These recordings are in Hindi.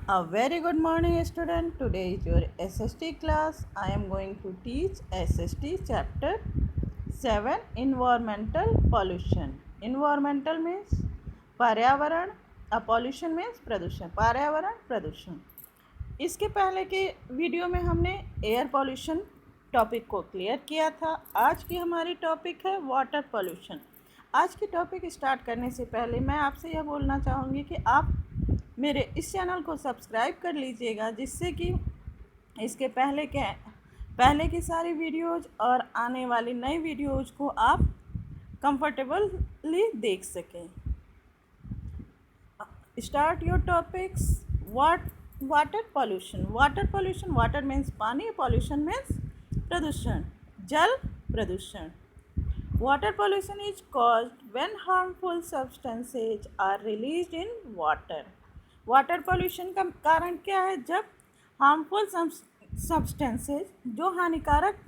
A very good morning, student. Today is your SST class. I am going to teach SST chapter 7 Environmental Pollution. Environmental means पर्यावरण, pollution means प्रदूषण, पर्यावरण प्रदूषण। इसके पहले के वीडियो में हमने एयर पॉल्यूशन टॉपिक को क्लियर किया था। आज की हमारी टॉपिक है वाटर पॉल्यूशन। आज की टॉपिक स्टार्ट करने से पहले मैं आपसे यह बोलना चाहूँगी कि आप मेरे इस चैनल को सब्सक्राइब कर लीजिएगा, जिससे कि इसके पहले की सारी वीडियोज़ और आने वाली नई वीडियोज़ को आप कंफर्टेबली देख सकें। Start your topics. Water pollution. Water means पानी, पॉल्यूशन मीन्स प्रदूषण, जल प्रदूषण। Water pollution is caused when harmful substances are released in water. Water pollution का कारण क्या है? जब हार्मफुल सब्सटेंसेज, जो हानिकारक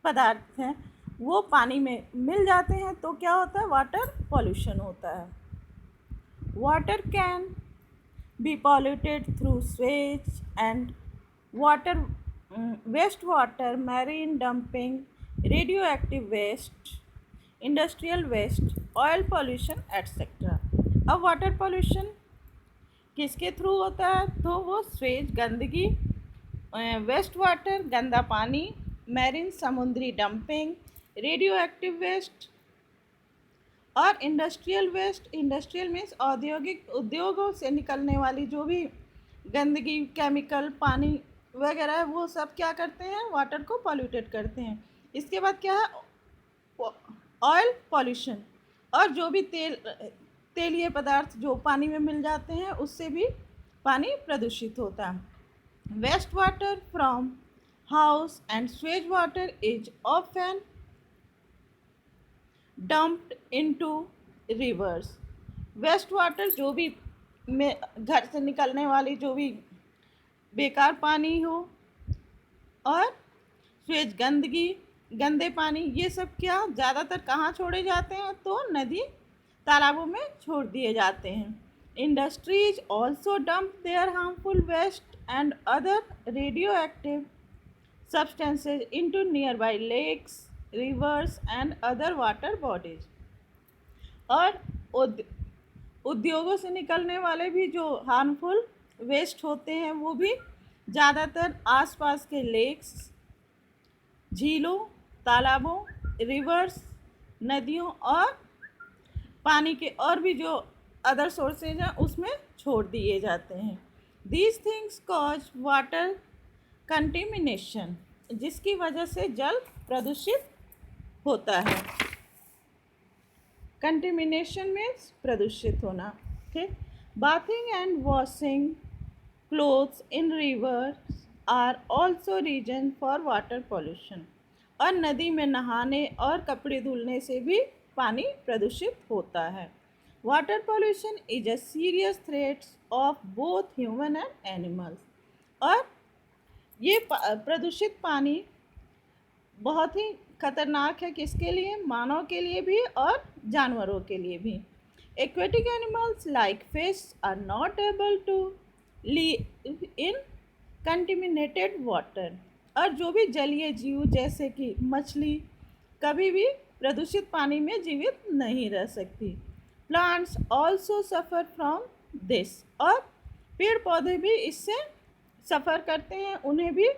पदार्थ हैं, वो पानी में मिल जाते हैं तो क्या होता है? वाटर पॉल्यूशन होता है। Water can be polluted through sewage and water waste water, marine dumping, radioactive waste, industrial waste, oil pollution etcetera. अब वाटर पॉल्यूशन किसके थ्रू होता है? तो वो स्वेज गंदगी, वेस्ट वाटर गंदा पानी, मैरीन समुद्री डंपिंग, रेडियो एक्टिव वेस्ट और इंडस्ट्रियल वेस्ट। इंडस्ट्रियल मीन्स औद्योगिक, उद्योगों से निकलने वाली जो भी गंदगी, केमिकल, पानी वगैरह है, वो सब क्या करते हैं? वाटर को पॉल्यूटेड करते हैं। इसके बाद क्या है? ऑयल पॉल्यूशन, और जो भी तेलीय पदार्थ जो पानी में मिल जाते हैं, उससे भी पानी प्रदूषित होता है। Waste water from house and sewage water is often dumped into rivers. Waste water जो भी घर से निकलने वाली जो भी बेकार पानी हो, और स्वेज गंदगी, गंदे पानी, ये सब क्या ज़्यादातर कहाँ छोड़े जाते हैं? तो नदी तालाबों में छोड़ दिए जाते हैं। Industries also dump their harmful waste and other radioactive substances into nearby lakes, rivers and other water bodies. और उद्योगों से निकलने वाले भी जो हार्मफुल वेस्ट होते हैं, वो भी ज़्यादातर आसपास के लेक्स, झीलों, तालाबों, रिवर्स, नदियों और पानी के और भी जो अदर सोर्सेज हैं, उसमें छोड़ दिए जाते हैं। These things cause water contamination, जिसकी वजह से जल प्रदूषित होता है। कंटेमिनेशन मीन्स प्रदूषित होना। ठीक। Bathing and washing clothes in rivers are also reason for water pollution. और नदी में नहाने और कपड़े धुलने से भी पानी प्रदूषित होता है। Water pollution is a serious threat of both human and animals. और ये प्रदूषित पानी बहुत ही खतरनाक है। किसके लिए? मानव के लिए भी और जानवरों के लिए भी। Aquatic animals like fish are not able to live in contaminated water. और जो भी जलीय जीव जैसे कि मछली कभी भी प्रदूषित पानी में जीवित नहीं रह सकती। Plants also suffer from this. और पेड़ पौधे भी इससे सफ़र करते हैं, उन्हें भी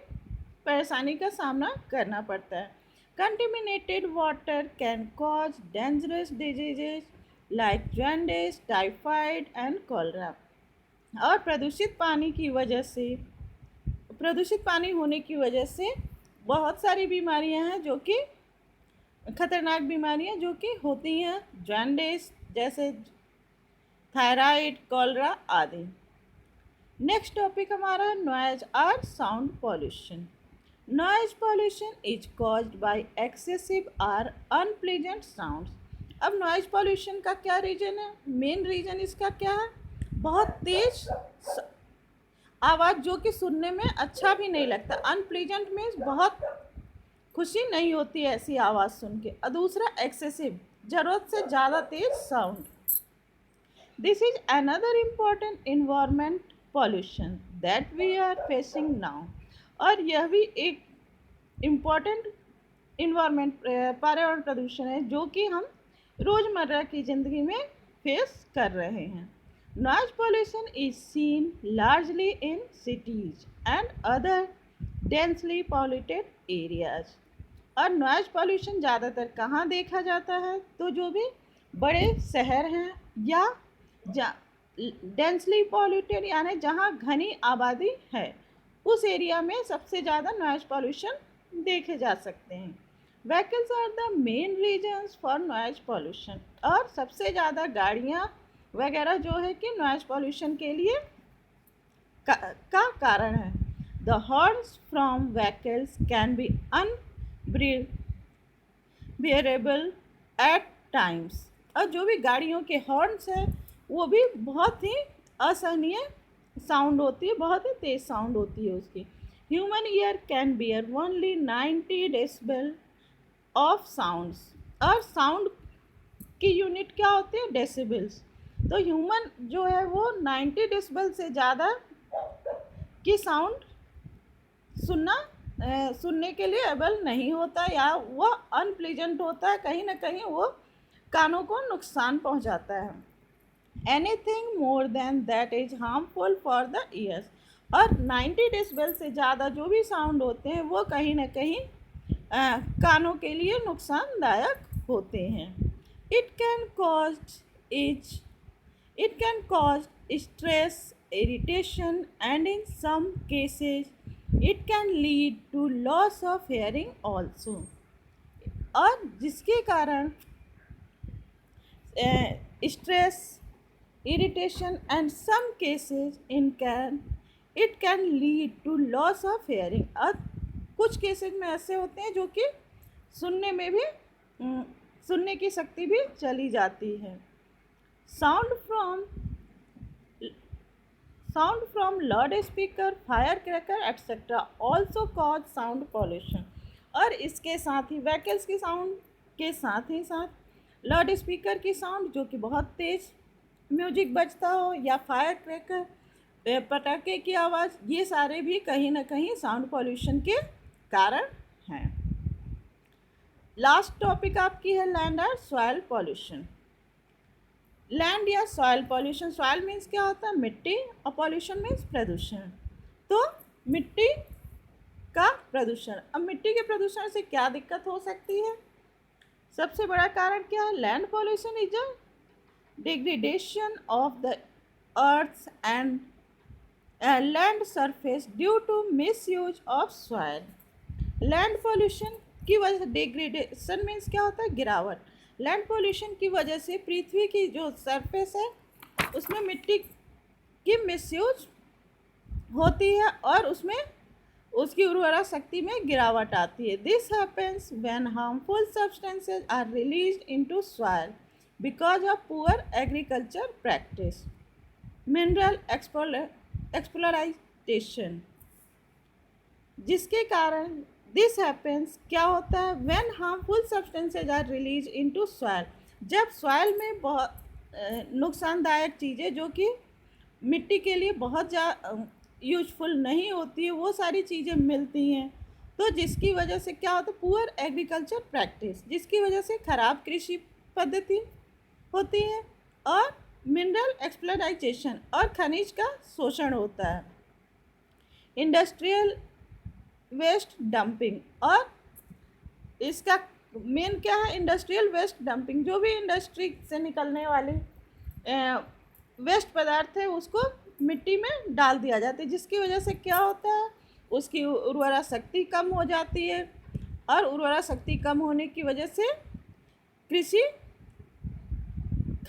परेशानी का सामना करना पड़ता है। Contaminated water can cause dangerous diseases like jaundice, typhoid and cholera. और प्रदूषित पानी होने की वजह से बहुत सारी बीमारियां हैं, जो कि खतरनाक बीमारियां जो कि होती हैं। जॉन्डिस जैसे थायराइड, कॉलरा आदि। नेक्स्ट टॉपिक हमारा नॉइज और sound pollution. Noise pollution is caused by excessive और अनप्लीजेंट साउंड्स। अब नॉइज पॉल्यूशन का क्या रीजन है? मेन रीजन इसका क्या है? बहुत तेज आवाज़, जो कि सुनने में अच्छा भी नहीं लगता। अनप्लीजेंट मीन्स बहुत खुशी नहीं होती ऐसी आवाज़ सुन के। और दूसरा एक्सेसिव, ज़रूरत से ज़्यादा तेज sound. This is another important environment pollution that we are facing now. और यह भी एक इम्पॉर्टेंट इन्वायरमेंट पर्यावरण प्रदूषण है जो कि हम रोज़मर्रा की ज़िंदगी में फेस कर रहे हैं। Noise pollution is seen largely in cities and other densely polluted areas. और नॉइज पॉल्यूशन ज़्यादातर कहाँ देखा जाता है, तो जो भी बड़े शहर हैं या डेंसली पॉल्यूटेड यानी जहाँ घनी आबादी है, उस एरिया में सबसे ज़्यादा नॉइज पॉल्यूशन देखे जा सकते हैं। Vehicles are the main reasons for noise pollution. और सबसे ज़्यादा गाड़ियाँ वगैरह जो है कि नॉइज पॉल्यूशन के लिए का कारण है। The horns from vehicles can be unbearable at times. और जो भी गाड़ियों के हॉर्न्स हैं वो भी बहुत ही असहनीय साउंड होती है, बहुत ही तेज़ साउंड होती है उसकी। Human ear can bear only 90 decibel of sounds. और साउंड की यूनिट क्या होती है, डेसिबल्स। तो ह्यूमन जो है वो 90 डेसिबल से ज़्यादा की साउंड सुनने के लिए एबल नहीं होता, या वो अनप्लीजेंट होता है, कहीं ना कहीं वो कानों को नुकसान पहुंचाता है। Anything more than that is harmful for the years. और 90 डेसिबल से ज़्यादा जो भी साउंड होते हैं वो कहीं ना कहीं कानों के लिए नुकसानदायक होते हैं। It can cause stress, irritation and in some cases it can lead to loss of hearing also. और जिसके कारण stress, irritation and some cases it can lead to loss of hearing. और कुछ केसेस में ऐसे होते हैं जो कि सुनने की शक्ति भी चली जाती है। Sound from loud speaker, fire cracker etcetera also cause sound pollution. और इसके साथ ही व्हीकल्स की साउंड के साथ ही साथ लाउड स्पीकर की साउंड जो कि बहुत तेज़ म्यूजिक बजता हो, या फायर क्रैकर पटाखे की आवाज़, ये सारे भी कहीं ना कहीं साउंड पॉल्यूशन के कारण हैं। लास्ट टॉपिक आपकी है लैंड और सॉइल पॉल्यूशन। लैंड या सॉइल पॉल्यूशन, सॉइल मीन्स क्या होता है, मिट्टी, और पॉल्यूशन मीन्स प्रदूषण। तो मिट्टी का प्रदूषण। अब मिट्टी के प्रदूषण से क्या दिक्कत हो सकती है, सबसे बड़ा कारण क्या है, land pollution is a degradation of the earth and land surface due to misuse of soil. Land pollution की वजह से, डिग्रेडेशन मीन्स क्या होता है, गिरावट। लैंड पॉल्यूशन की वजह से पृथ्वी की जो सरफेस है उसमें मिट्टी की मिसयूज होती है और उसमें उसकी उर्वरा शक्ति में गिरावट आती है। This happens when harmful substances are released into soil because of poor agriculture practice. Mineral exploration, जिसके कारण दिस हैपेंस क्या होता है, when harmful substances are release into soil. जब सॉइल में बहुत नुकसानदायक चीज़ें जो कि मिट्टी के लिए बहुत यूजफुल नहीं होती है, वो सारी चीज़ें मिलती हैं, तो जिसकी वजह से क्या होता है, पुअर एग्रीकल्चर प्रैक्टिस, जिसकी वजह से खराब कृषि पद्धति होती है, और मिनरल एक्सप्लोराइजेशन और खनिज का शोषण होता है। इंडस्ट्रियल वेस्ट डंपिंग, और इसका मेन क्या है, इंडस्ट्रियल वेस्ट डंपिंग, जो भी इंडस्ट्री से निकलने वाले वेस्ट पदार्थ है उसको मिट्टी में डाल दिया जाता है, जिसकी वजह से क्या होता है, उसकी उर्वरा शक्ति कम हो जाती है, और उर्वरा शक्ति कम होने की वजह से कृषि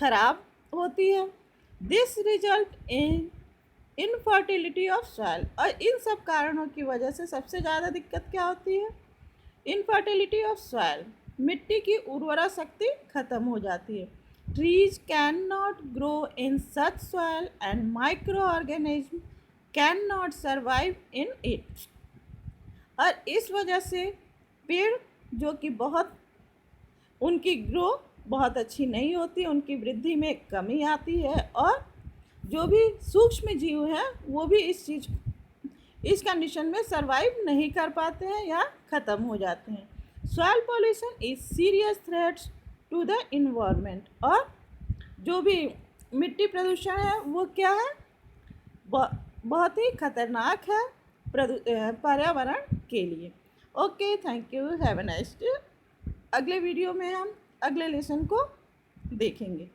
खराब होती है। This result in infertility of soil. और इन सब कारणों की वजह से सबसे ज़्यादा दिक्कत क्या होती है, इनफर्टिलिटी ऑफ सॉइल, मिट्टी की उर्वरा शक्ति खत्म हो जाती है। Trees can not grow in such soil and micro organism can not survive in it. और इस वजह से पेड़ जो कि उनकी ग्रो बहुत अच्छी नहीं होती, उनकी वृद्धि में कमी आती है, और जो भी सूक्ष्म जीव हैं वो भी इस चीज़ इस कंडीशन में सरवाइव नहीं कर पाते हैं या ख़त्म हो जाते हैं। Soil pollution is serious threats to the environment, और जो भी मिट्टी प्रदूषण है वो क्या है, बहुत ही खतरनाक है पर्यावरण के लिए। Okay, thank you, have a nice day. अगले वीडियो में हम अगले लेसन को देखेंगे।